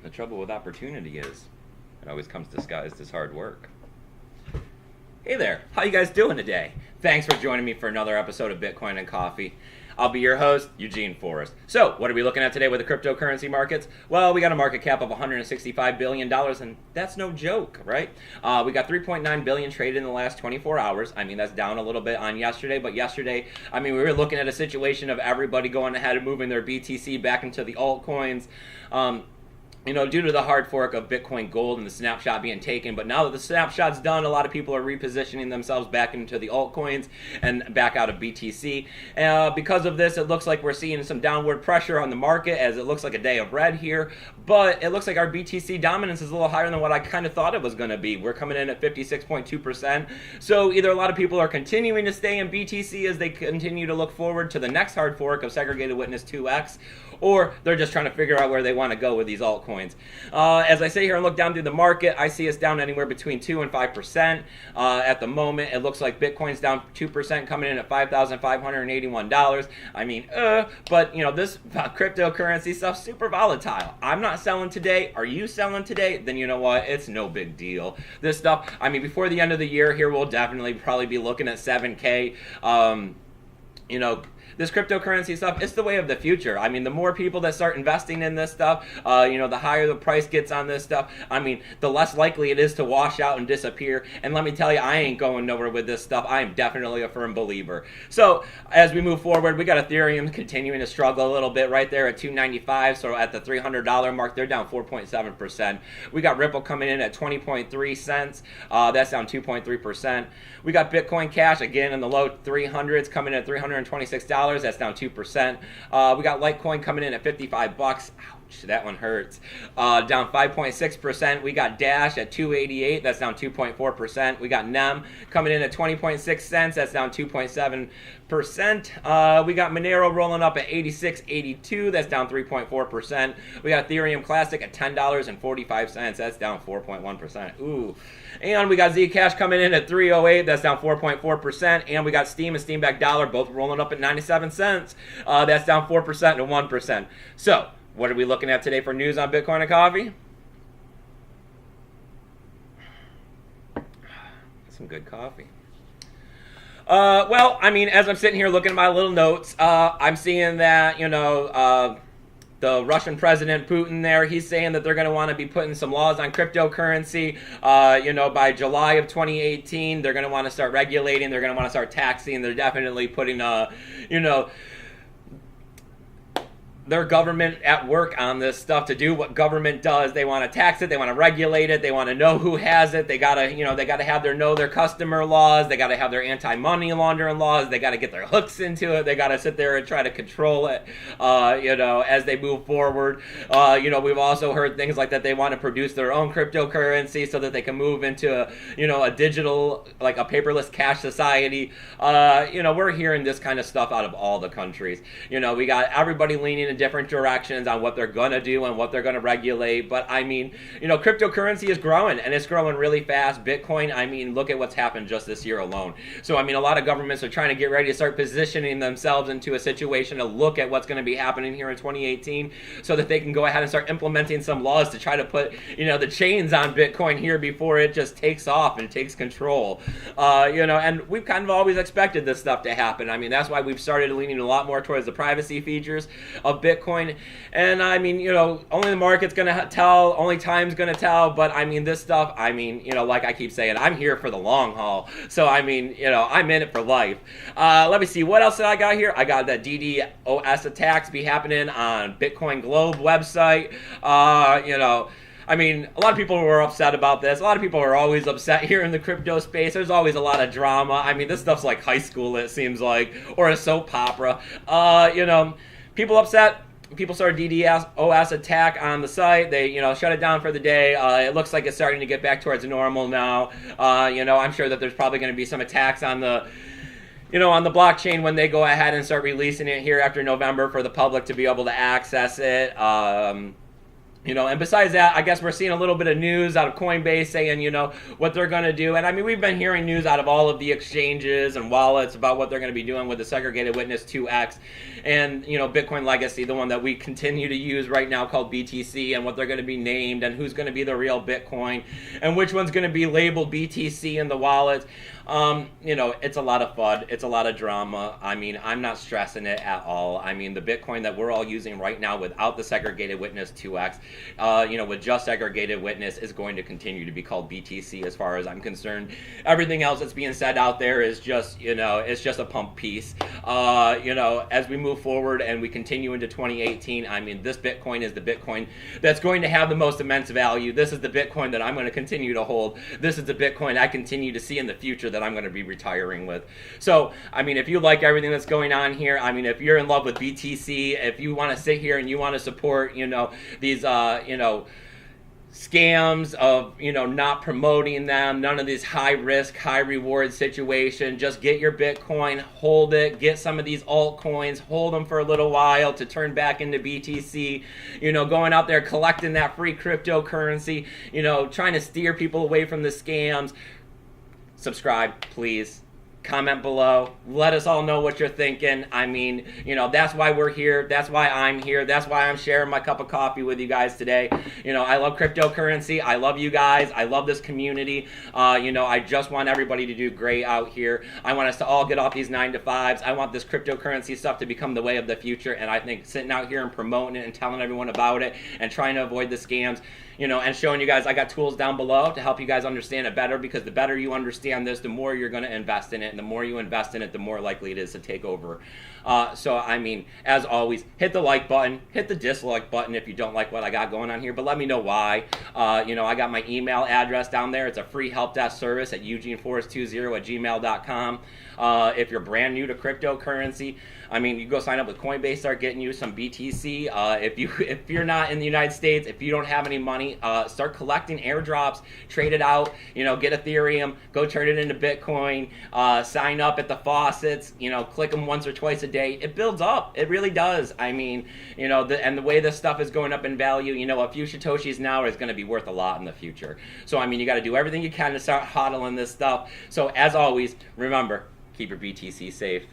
The trouble with opportunity is it always comes disguised as hard work. Hey there, how you guys doing today? Thanks for joining me for another episode of Bitcoin and Coffee. I'll be your host, Eugene Forrest. So, what are we looking at today with the cryptocurrency markets? Well, we got a market cap of $165 billion, and that's no joke, right? We got $3.9 billion traded in the last 24 hours. I mean, that's down a little bit on yesterday, but yesterday, I mean, we were looking at a situation of everybody going ahead and moving their BTC back into the altcoins. Due to the hard fork of Bitcoin Gold and the snapshot being taken. But now that the snapshot's done, a lot of people are repositioning themselves back into the altcoins and back out of BTC. Because of this, it looks like we're seeing some downward pressure on the market as it looks like a day of red here. But it looks like our BTC dominance is a little higher than what I kind of thought it was going to be. We're coming in at 56.2%. So either a lot of people are continuing to stay in BTC as they continue to look forward to the next hard fork of Segregated Witness 2X, or they're just trying to figure out where they want to go with these altcoins. As I sit here and look down through the market, I see us down anywhere between 2 and 5%. At the moment, it looks like Bitcoin's down 2%, coming in at $5,581. I mean, but this cryptocurrency stuff's super volatile. I'm not selling today. Are you selling today? Then you know what? It's no big deal. This stuff, I mean, before the end of the year here, we'll definitely probably be looking at 7K. This cryptocurrency stuff, it's the way of the future. I mean, the more people that start investing in this stuff, the higher the price gets on this stuff. I mean, the less likely it is to wash out and disappear. And let me tell you, I ain't going nowhere with this stuff. I am definitely a firm believer. So as we move forward, we got Ethereum continuing to struggle a little bit right there at $295. So at the $300 mark, they're down 4.7%. We got Ripple coming in at 20.3 cents. That's down 2.3%. We got Bitcoin Cash again in the low 300s, coming in at $326. That's down 2%. We got Litecoin coming in at $55. Ouch, that one hurts. Down 5.6%. We got Dash at $288. That's down 2.4%. We got NEM coming in at 20.6 cents. That's down 2.7%. We got Monero rolling up at $86.82. That's down 3.4%. We got Ethereum Classic at $10.45. That's down 4.1%. Ooh. And we got Zcash coming in at $308. That's down 4.4%. And we got Steam and Steamback Dollar both rolling up at 97 cents. That's down 4% and 1%. So, what are we looking at today for news on Bitcoin and coffee? Some good coffee. Well, I mean, as I'm sitting here looking at my little notes, I'm seeing that, the Russian President Putin there, he's saying that they're going to want to be putting some laws on cryptocurrency. By July of 2018, they're going to want to start regulating. They're going to want to start taxing. They're definitely putting, their government at work on this stuff to do what government does. They want to tax it. They want to regulate it. They want to know who has it. They gotta, they gotta have their know their customer laws. They gotta have their anti-money laundering laws. They gotta get their hooks into it. They gotta sit there and try to control it, as they move forward. We've also heard things like that. They want to produce their own cryptocurrency so that they can move into, a digital, like a paperless cash society. We're hearing this kind of stuff out of all the countries. We got everybody leaning in different directions on what they're gonna do and what they're gonna regulate. But I mean, cryptocurrency is growing, and it's growing really fast. Bitcoin, I mean, look at what's happened just this year alone. So I mean, a lot of governments are trying to get ready to start positioning themselves into a situation to look at what's going to be happening here in 2018 so that they can go ahead and start implementing some laws to try to put the chains on Bitcoin here before it just takes off and takes control. And we've kind of always expected this stuff to happen. I mean, that's why we've started leaning a lot more towards the privacy features of Bitcoin. And I mean, only the market's going to tell, only time's going to tell. But I mean, this stuff, I mean, like I keep saying, I'm here for the long haul. So I mean, I'm in it for life. Let me see, what else did I got here? I got that DDoS attacks be happening on Bitcoin Globe website. I mean, a lot of people were upset about this. A lot of people are always upset here in the crypto space. There's always a lot of drama. I mean, this stuff's like high school, it seems like, or a soap opera. People upset. People started DDoS attack on the site. They, shut it down for the day. It looks like it's starting to get back towards normal now. I'm sure that there's probably going to be some attacks on the on the blockchain when they go ahead and start releasing it here after November for the public to be able to access it. And besides that, I guess we're seeing a little bit of news out of Coinbase saying, what they're going to do. And I mean, we've been hearing news out of all of the exchanges and wallets about what they're going to be doing with the segregated witness 2x and, Bitcoin Legacy, the one that we continue to use right now called BTC, and what they're going to be named and who's going to be the real Bitcoin and which one's going to be labeled BTC in the wallets. It's a lot of FUD. It's a lot of drama. I mean, I'm not stressing it at all. I mean, the Bitcoin that we're all using right now without the segregated witness 2x, with just segregated witness is going to continue to be called BTC as far as I'm concerned. Everything else that's being said out there is just, it's just a pump piece. As we move forward and we continue into 2018, I mean, this Bitcoin is the Bitcoin that's going to have the most immense value. This is the Bitcoin that I'm going to continue to hold. This is the Bitcoin I continue to see in the future that I'm going to be retiring with. So, I mean, if you like everything that's going on here, I mean, if you're in love with BTC, if you want to sit here and you want to support, these, scams of, not promoting them, none of these high risk, high reward situation, just get your Bitcoin, hold it, get some of these altcoins, hold them for a little while to turn back into BTC, going out there collecting that free cryptocurrency, trying to steer people away from the scams. Subscribe, please. Comment below. Let us all know what you're thinking. I mean, that's why we're here. That's why I'm here. That's why I'm sharing my cup of coffee with you guys today. I love cryptocurrency. I love you guys. I love this community. I just want everybody to do great out here. I want us to all get off these 9-to-5s. I want this cryptocurrency stuff to become the way of the future. And I think sitting out here and promoting it and telling everyone about it and trying to avoid the scams, and showing you guys, I got tools down below to help you guys understand it better, because the better you understand this, the more you're going to invest in it, and the more you invest in it, the more likely it is to take over. So, I mean, as always, hit the like button, hit the dislike button if you don't like what I got going on here, but let me know why. I got my email address down there. It's a free help desk service at eugeneforest20@gmail.com. If you're brand new to cryptocurrency, I mean, you go sign up with Coinbase, start getting you some BTC. If you're not in the United States, if you don't have any money, start collecting airdrops, trade it out, get Ethereum, go turn it into Bitcoin, sign up at the faucets, click them once or twice a day. It builds up. It really does. I mean, and the way this stuff is going up in value, a few Satoshis now is going to be worth a lot in the future. So, I mean, you got to do everything you can to start hodling this stuff. So, as always, remember, keep your BTC safe.